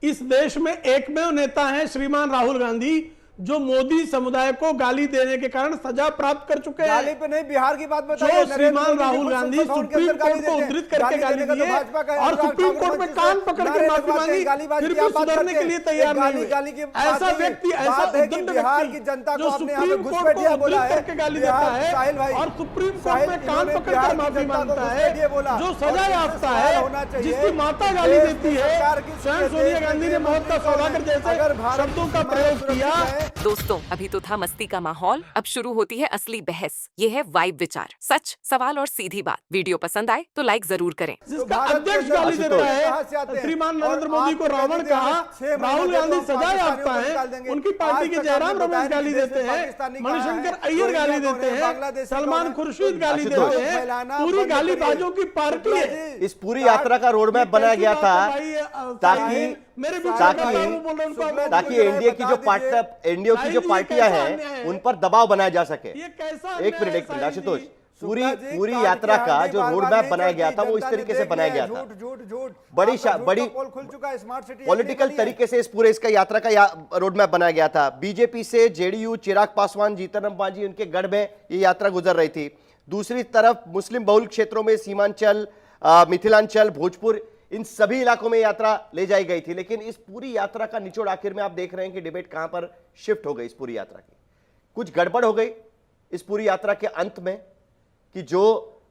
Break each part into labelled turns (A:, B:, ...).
A: इस देश में एकमेव नेता हैं श्रीमान राहुल गांधी जो मोदी समुदाय को गाली देने के कारण सजा प्राप्त कर चुके हैं।
B: गाली पे नहीं, बिहार की बात बताइए।
A: जो श्रीमान राहुल गांधी सुप्रीम कोर्ट को उद्धृत करके गाली दी है और सुप्रीम कोर्ट में कान पकड़ के माफी मांगी, फिर भी सुधरने के लिए तैयार नहीं हुए। ऐसा व्यक्ति, ऐसा उद्दंड व्यक्ति जो सुप्रीम कोर्ट को उद्धृत करके गाली देता है और सुप्रीम कोर्ट में कान पकड़ कर माफी मांगता है, जो सजा याफ्ता है, जिसकी माता गाली देती है, स्वयं सोनिया गांधी ने मौत का सौदागर जैसे शब्दों का प्रयोग किया।
C: दोस्तों, अभी तो था मस्ती का माहौल, अब शुरू होती है असली बहस। ये है वाइब विचार, सच, सवाल और सीधी बात। वीडियो पसंद आए तो लाइक जरूर करें।
A: जिसका अध्यक्ष गाली देता है, श्रीमान नरेंद्र मोदी को रावण कहा, राहुल गांधी सजा याफ्ता है, उनकी पार्टी के जयराम रमेश गाली देते हैं, मणिशंकर अय्यर गाली देते हैं, सलमान खुर्शीद गाली देते हैं, पूरी गालीबाजों की पार्टी है।
D: इस पूरी यात्रा का रोड मैप बनाया गया था ताकि एनडीए की जो पार्टियां हैं उन पर दबाव बनाया जा सके। एक मिनट आशुतोष, पूरी यात्रा का जो रोड मैप बनाया गया था वो इस तरीके से बनाया गया था, बड़ी पॉलिटिकल तरीके से इसका यात्रा का रोड मैप बनाया गया था। बीजेपी से जेडीयू, चिराग पासवान, जीतन राम मांझी, उनके गढ़ में ये यात्रा गुजर रही थी। दूसरी तरफ मुस्लिम बहुल क्षेत्रों में सीमांचल, मिथिलांचल, भोजपुर, इन सभी इलाकों में यात्रा ले जाई गई थी। लेकिन इस पूरी यात्रा का निचोड़ आखिर में आप देख रहे हैं कि डिबेट कहां पर शिफ्ट हो गई। इस पूरी यात्रा की कुछ गड़बड़ हो गई इस पूरी यात्रा के अंत में कि जो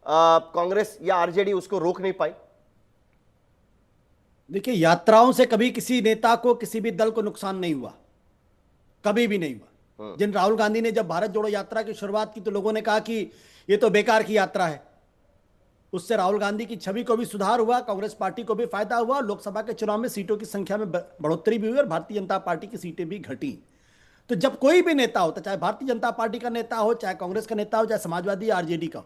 D: कांग्रेस या आरजेडी उसको रोक नहीं पाई।
E: देखिए, यात्राओं से कभी किसी नेता को, किसी भी दल को नुकसान नहीं हुआ, कभी भी नहीं हुआ। जिन राहुल गांधी ने जब भारत जोड़ो यात्रा की शुरुआत की तो लोगों ने कहा कि ये तो बेकार की यात्रा है। उससे राहुल गांधी की छवि को भी सुधार हुआ, कांग्रेस पार्टी को भी फायदा हुआ, लोकसभा के चुनाव में सीटों की संख्या में बढ़ोतरी भी हुई और भारतीय जनता पार्टी की सीटें भी घटी। तो जब कोई भी नेता होता, चाहे भारतीय जनता पार्टी का नेता हो, चाहे कांग्रेस का नेता हो, चाहे समाजवादी आरजेडी का,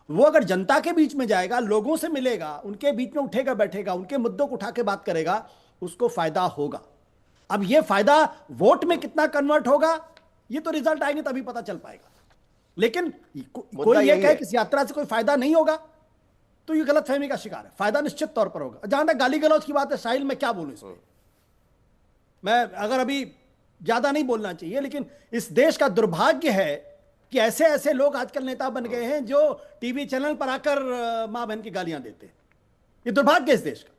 E: वो अगर जनता के बीच में जाएगा, लोगों से मिलेगा, उनके बीच में उठेगा बैठेगा, उनके मुद्दों को उठा के बात करेगा, उसको फायदा होगा। अब ये फायदा वोट में कितना कन्वर्ट होगा ये तो रिजल्ट आएंगे तभी पता चल पाएगा। लेकिन कोई ये कहे कि इस यात्रा से कोई फायदा नहीं होगा तो ये गलतफहमी का शिकार है। फायदा निश्चित तौर पर होगा। जहां तक गाली गलौज की बात है, साहिल, मैं क्या बोलूं इसमें, मैं अगर अभी ज्यादा नहीं बोलना चाहिए, लेकिन इस देश का दुर्भाग्य है कि ऐसे ऐसे लोग आजकल नेता बन गए हैं जो टीवी चैनल पर आकर मां बहन की गालियां देते हैं। ये दुर्भाग्य है इस देश का।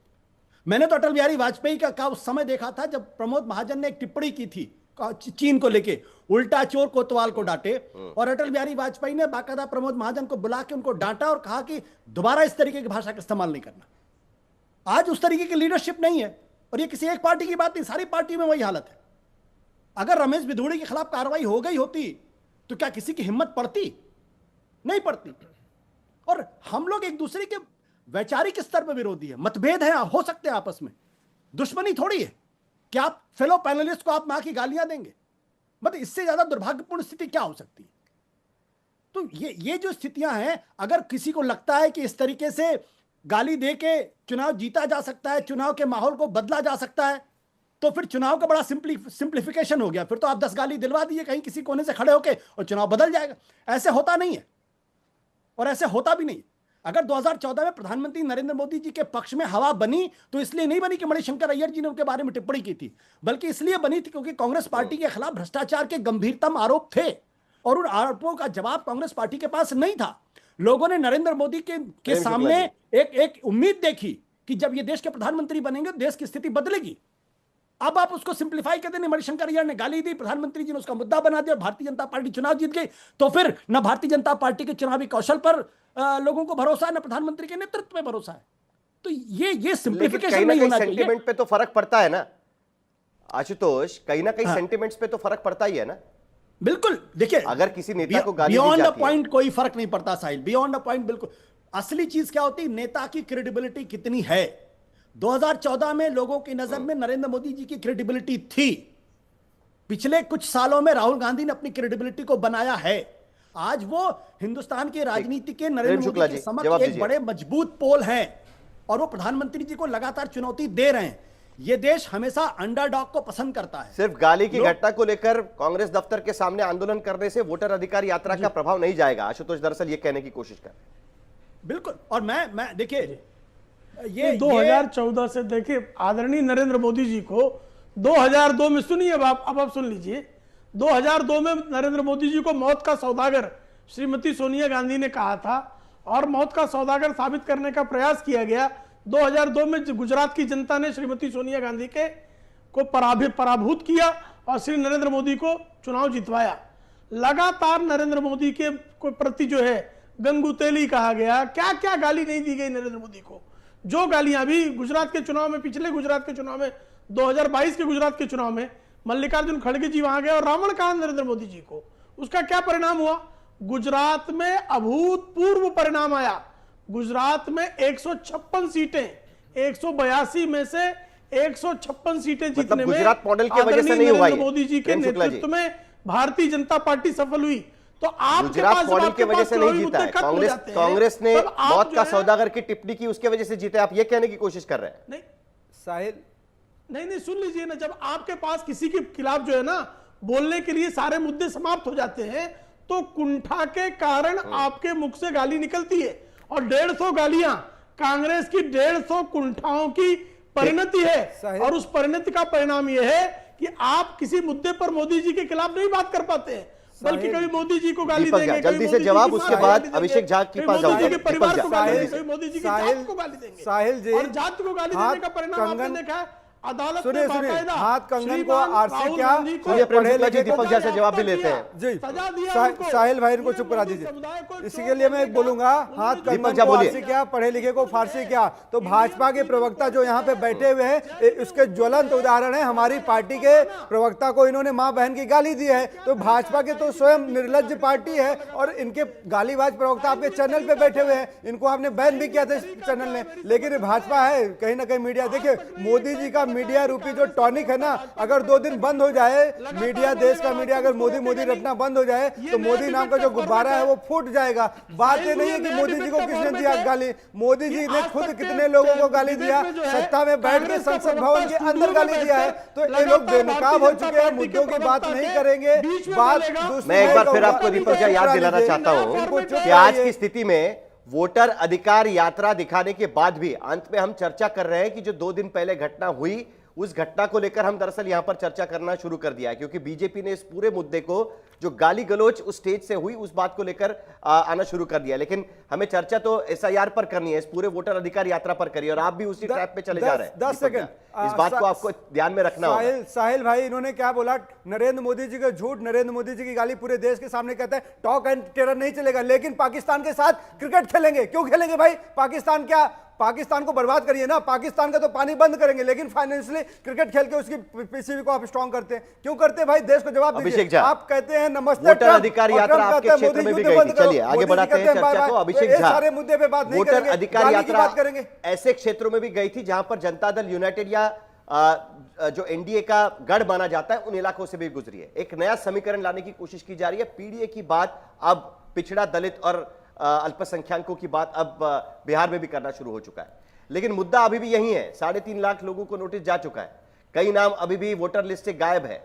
E: मैंने तो अटल बिहारी वाजपेयी का उस समय देखा था जब प्रमोद महाजन ने एक टिप्पणी की थी चीन को लेके, उल्टा चोर कोतवाल को डांटे, और अटल बिहारी वाजपेयी ने बाकायदा प्रमोद महाजन को बुला के उनको डांटा और कहा कि दोबारा इस तरीके की भाषा का इस्तेमाल नहीं करना। आज उस तरीके की लीडरशिप नहीं है, और ये किसी एक पार्टी की बात नहीं, सारी पार्टी में वही हालत है। अगर रमेश बिधूड़ी के खिलाफ कार्रवाई हो गई होती तो क्या किसी की हिम्मत पड़ती? नहीं पड़ती। और हम लोग एक दूसरे के वैचारिक स्तर पर विरोधी है, मतभेद है, हो सकते हैं आपस में, दुश्मनी थोड़ी है कि आप फेलो पैनलिस्ट को आप मां की गालियां देंगे। मतलब इससे ज्यादा दुर्भाग्यपूर्ण स्थिति क्या हो सकती है? तो ये जो स्थितियां हैं, अगर किसी को लगता है कि इस तरीके से गाली दे के चुनाव जीता जा सकता है, चुनाव के माहौल को बदला जा सकता है, तो फिर चुनाव का बड़ा सिंप्लीफिकेशन हो गया। फिर तो आप 10 गाली दिलवा दीजिए कहीं किसी कोने से खड़े होके और चुनाव बदल जाएगा। ऐसे होता नहीं है और ऐसे होता भी नहीं। अगर 2014 में प्रधानमंत्री नरेंद्र मोदी जी के पक्ष में हवा बनी तो इसलिए नहीं बनी कि मणिशंकर अय्यर जी ने उनके बारे में टिप्पणी की थी, बल्कि इसलिए बनी थी क्योंकि कांग्रेस पार्टी के खिलाफ भ्रष्टाचार के गंभीरतम आरोप थे और उन आरोपों का जवाब कांग्रेस पार्टी के पास नहीं था। लोगों ने नरेंद्र मोदी के सामने एक उम्मीद देखी कि जब ये देश के प्रधानमंत्री बनेंगे देश की स्थिति बदलेगी। अब आप उसको सिंप्लीफाई कर देने, मणिशंकर अय्यर ने गाली दी, प्रधानमंत्री जी ने उसका मुद्दा बना दिया, भारतीय जनता पार्टी चुनाव जीत गई, तो फिर न भारतीय जनता पार्टी के चुनावी कौशल पर लोगों को भरोसा है, न प्रधानमंत्री के नेतृत्व में भरोसा है। तो ये सिंप्लीफिकेशन नहीं होना चाहिए।
D: सेंटिमेंट पे तो फर्क पड़ता है ना आशुतोष, कहीं ना कहीं सेंटिमेंट्स पे तो फर्क पड़ता ही है ना।
E: बिल्कुल, देखिए,
D: अगर किसी नेता को गाली दी
E: बियॉन्ड
D: जाती
E: द पॉइंट कोई फर्क नहीं पड़ता साहिल, बियॉन्ड द पॉइंट। बिल्कुल, असली चीज क्या होती है, नेता की क्रेडिबिलिटी कितनी है। 2014 में लोगों की नजर में नरेंद्र मोदी जी की क्रेडिबिलिटी थी। पिछले कुछ सालों में राहुल गांधी ने अपनी क्रेडिबिलिटी को बनाया है। आज वो हिंदुस्तान की राजनीति के नरेंद्र मोदी के समक्ष एक बड़े मजबूत पोल हैं और वो प्रधानमंत्री जी को लगातार चुनौती दे रहे हैं। ये देश हमेशा अंडरडॉग को पसंद करता है।
D: सिर्फ गाली की घटना को लेकर कांग्रेस दफ्तर के सामने आंदोलन करने से वोटर अधिकार यात्रा का प्रभाव नहीं जाएगा। आशुतोष दरअसल ये कहने की कोशिश कर।
E: बिल्कुल, और मैं देखिए, ये
A: 2014 से देखिए, आदरणीय नरेंद्र मोदी जी को 2002 में, सुनिए अब आप सुन लीजिए, 2002 में नरेंद्र मोदी जी को मौत का सौदागर श्रीमती सोनिया गांधी ने कहा था और मौत का सौदागर साबित करने का प्रयास किया गया। 2002 में गुजरात की जनता ने श्रीमती सोनिया गांधी को पराभूत किया और श्री नरेंद्र मोदी को चुनाव जितवाया। लगातार नरेंद्र मोदी के प्रति जो है गंगुतेली कहा गया, क्या क्या गाली नहीं दी गई नरेंद्र मोदी को। जो गालियां भी गुजरात के चुनाव में, पिछले गुजरात के चुनाव में, 2022 के गुजरात के चुनाव में मल्लिकार्जुन खड़गे जी वहां गए और रावण कहा नरेंद्र मोदी जी को, उसका क्या परिणाम हुआ? गुजरात में अभूतपूर्व परिणाम आया। गुजरात में 156 सीटें, 182 में से 156 सीटें जीतने में
D: गुजरात मॉडल की वजह से नहीं हुआ,
A: नरेंद्र मोदी जी के नेतृत्व में भारतीय जनता पार्टी सफल हुई। तो आप
D: गुजरात मॉडल की वजह से नहीं जीता है, कांग्रेस ने मौत का सौदागर की टिप्पणी की, उसके वजह से जीते। आप ये कहने की कोशिश कर रहे हैं?
A: नहीं
B: साहिल,
A: नहीं सुन लीजिए ना, जब आपके पास किसी के खिलाफ जो है ना बोलने के लिए सारे मुद्दे समाप्त हो जाते हैं तो कुंठा के कारण आपके मुख से गाली निकलती है, और 150 गालियां कांग्रेस की 150 कुंठाओं की परिणति है। और उस परिणति का परिणाम यह है कि आप किसी मुद्दे पर मोदी जी के खिलाफ नहीं बात कर पाते हैं, बल्कि कभी मोदी जी को गाली देंगे,
D: जल्दी से जवाब, उसके बाद अभिषेक झा के पास
A: मोदी जी के परिवार को गाली
B: साहिल,
A: देंगे, कभी मोदी जी की जात को गाली देंगे।
B: साहिल जी,
A: और जात को गाली देने का परिणाम आपने देखा है अदालत
B: सुनिए
A: में
B: सुनिए,
A: बाकायदा
B: हाथ कंगन को
A: श्रीमान
B: आरसी
A: राहुल
B: क्या,
A: गांधी को
D: सुनिए प्रेम
B: पढ़े
D: शुक्ला जी
B: लिखे
D: दीपक झा से जवाब भी लेते हैं।
B: जी,
A: सजा दिया उनको।
B: साहिल भाई इनको चुप करा दीजिए। इसी के लिए मैं एक बोलूंगा, हाथ कंगन को आरसी क्या, पढ़े लिखे को फारसी क्या। तो भाजपा के प्रवक्ता जो यहाँ पे बैठे हुए हैं, इसके ज्वलंत उदाहरण है। हमारी पार्टी के प्रवक्ता को इन्होंने माँ बहन की गाली दी है। तो भाजपा के तो स्वयं निर्लज्ज पार्टी है और इनके गालीबाज प्रवक्ता आपके चैनल पे बैठे हुए हैं। इनको आपने बैन भी किया था इस चैनल ने, लेकिन भाजपा है कहीं ना कहीं मीडिया। देखिए मोदी जी का मीडिया रूपी जो टॉनिक है ना, अगर 2 दिन बंद हो जाए मीडिया, देश का मीडिया अगर मोदी मोदी रटना बंद हो जाए तो मोदी नाम का जो गुब्बारा है वो फूट जाएगा। बात ये नहीं है कि मोदी जी को किसने दिया गाली, मोदी जी ने खुद कितने लोगों को गाली दिया, सत्ता में बैठ के संसद भवन के अंदर गाली दिया है। तो ये लोग बेनकाब हो चुके हैं, मुद्दों की बात नहीं करेंगे। बात
D: मैं एक बार फिर आपको दीपक झा याद दिलाना चाहता हूं कि आज की स्थिति में वोटर अधिकार यात्रा दिखाने के बाद भी अंत में हम चर्चा कर रहे हैं कि जो 2 दिन पहले घटना हुई, उस घटना को लेकर हम दरअसल यहां पर चर्चा करना शुरू कर दिया है, क्योंकि बीजेपी ने इस पूरे मुद्दे को, जो गाली गलोच उस स्टेज से हुई, उस बात को लेकर आना शुरू कर दिया। लेकिन हमें चर्चा तो एसआईआर पर करनी है, इस पूरे वोटर अधिकार यात्रा पर करिए, और आप भी उसी ट्रैप पे चले जा रहे हैं।
B: 10 सेकंड
D: इस बात को आपको ध्यान में रखना होगा।
B: साहिल भाई इन्होंने क्या बोला, नरेंद्र मोदी जी का झूठ, नरेंद्र मोदी जी की गाली पूरे देश के सामने कहते हैं टॉक एंड टेरर नहीं चलेगा, लेकिन पाकिस्तान के साथ क्रिकेट खेलेंगे। क्यों खेलेंगे भाई? पाकिस्तान क्या, पाकिस्तान को बर्बाद करिए ना, पाकिस्तान का तो पानी बंद करेंगे, लेकिन फाइनेंशियली क्रिकेट खेल के उसकी पीसीबी को आप स्ट्रांग करते हैं। क्यों करते हैं भाई? देश को जवाब दीजिए। आप कहते हैं नमस्ते
D: वोटर अधिकार यात्रा आपके क्षेत्र में भी गई थी। चलिए आगे बढ़ाते हैं चर्चा को। अभिषेक झा,
B: सारे मुद्दे पे बात नहीं
D: वोटर
B: करेंगे,
D: अधिकार
B: गाली की
D: यात्रा
B: बात करेंगे।
D: ऐसे क्षेत्रों में भी गई थी जहां पर जनता दल यूनाइटेड या जो एनडीए का गढ़ माना जाता है, उन इलाकों से भी गुजरी है। एक नया समीकरण लाने की कोशिश की जा रही है। पीडीए की बात अब पिछड़ा, दलित और अल्पसंख्यकों की बात अब बिहार में भी करना शुरू हो चुका है। लेकिन मुद्दा अभी भी यही है, 3.5 लाख लोगों को नोटिस जा चुका है, कई नाम अभी भी वोटर लिस्ट से गायब है।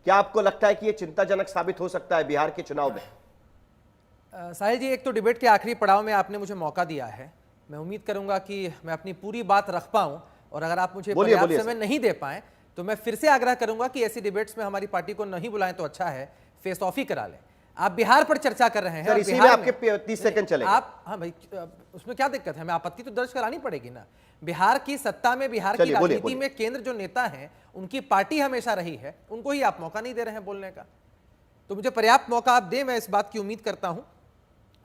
D: क्या आपको लगता है कि यह चिंताजनक साबित हो सकता है बिहार के चुनाव में?
F: साहिल जी, एक तो डिबेट के आखिरी पड़ाव में आपने मुझे मौका दिया है, मैं उम्मीद करूंगा कि मैं अपनी पूरी बात रख पाऊं, और अगर आप मुझे पर्याप्त समय नहीं दे पाए तो मैं फिर से आग्रह करूंगा कि ऐसी डिबेट्स में हमारी पार्टी को नहीं बुलाएं तो अच्छा है, फेस ऑफ ही करा लें। आप बिहार पर चर्चा कर रहे हैं,
D: सर, इसीलिए आपके 30 सेकंड चलेंगे।
F: आप, हाँ भाई, उसमें क्या दिक्कत है? हमें आपत्ति तो दर्ज करानी पड़ेगी ना। बिहार की सत्ता में, बिहार की राजनीति में केंद्र जो नेता हैं, उनकी पार्टी हमेशा रही है, उनको ही आप मौका नहीं दे रहे हैं बोलने का। तो मुझे पर्याप्त मौका आप दें, मैं इस बात की उम्मीद करता हूं।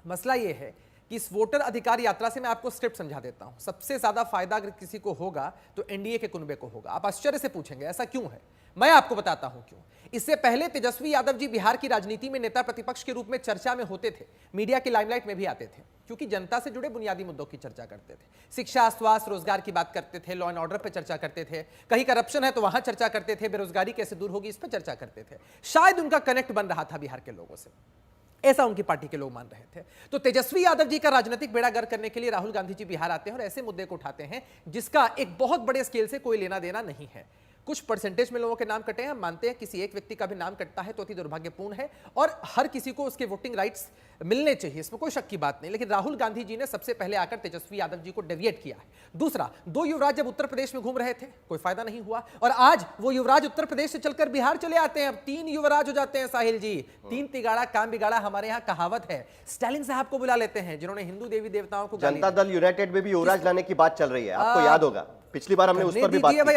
F: मसला यह है कि इस वोटर अधिकार यात्रा से मैं आपको स्क्रिप्ट समझा देता हूं। सबसे ज्यादा फायदा अगर किसी को होगा तो एनडीए के कुनबे को होगा। आप आश्चर्य से पूछेंगे ऐसा क्यों है, मैं आपको बताता हूं क्यों। इससे पहले तेजस्वी यादव जी बिहार की राजनीति में नेता प्रतिपक्ष के रूप में चर्चा में होते थे, मीडिया की लाइमलाइट में भी आते थे, क्योंकि जनता से जुड़े बुनियादी मुद्दों की चर्चा करते थे। शिक्षा, स्वास्थ्य, रोजगार की बात करते थे, लॉ एंड ऑर्डर पर चर्चा करते थे, कहीं करप्शन है तो वहां चर्चा करते थे, बेरोजगारी कैसे दूर होगी इस पर चर्चा करते थे। शायद उनका कनेक्ट बन रहा था बिहार के लोगों से, ऐसा उनकी पार्टी के लोग मान रहे थे। तो तेजस्वी यादव जी का राजनीतिक बेड़ा गर्क करने के लिए राहुल गांधी जी बिहार आते हैं और ऐसे मुद्दे को उठाते हैं जिसका एक बहुत बड़े स्केल से कोई लेना देना नहीं है। कुछ परसेंटेज में लोगों के नाम कटे हैं, हम मानते हैं किसी एक व्यक्ति का भी नाम कटता है तो अति दुर्भाग्यपूर्ण है और हर किसी को उसके वोटिंग राइट्स मिलने चाहिए, इसमें कोई शक की बात नहीं। लेकिन राहुल गांधी जी ने सबसे पहले आकर तेजस्वी यादव जी को डेविएट किया है। दूसरा, 2 युवराज जब उत्तर प्रदेश में घूम रहे थे कोई फायदा नहीं हुआ और आज वो युवराज उत्तर प्रदेश से चलकर बिहार चले आते हैं। अब 3 युवराज हो जाते हैं साहिल जी। 3 तिगाड़ा काम बिगाड़ा, हमारे यहाँ कहावत है। स्टालिन साहब को बुला लेते हैं जिन्होंने हिंदू देवी देवताओं को
D: जनता दल यूनाइटेड में भी युवराज लाने की बात चल रही है, आपको याद होगा पिछली बार हमने उस पर भी बात की।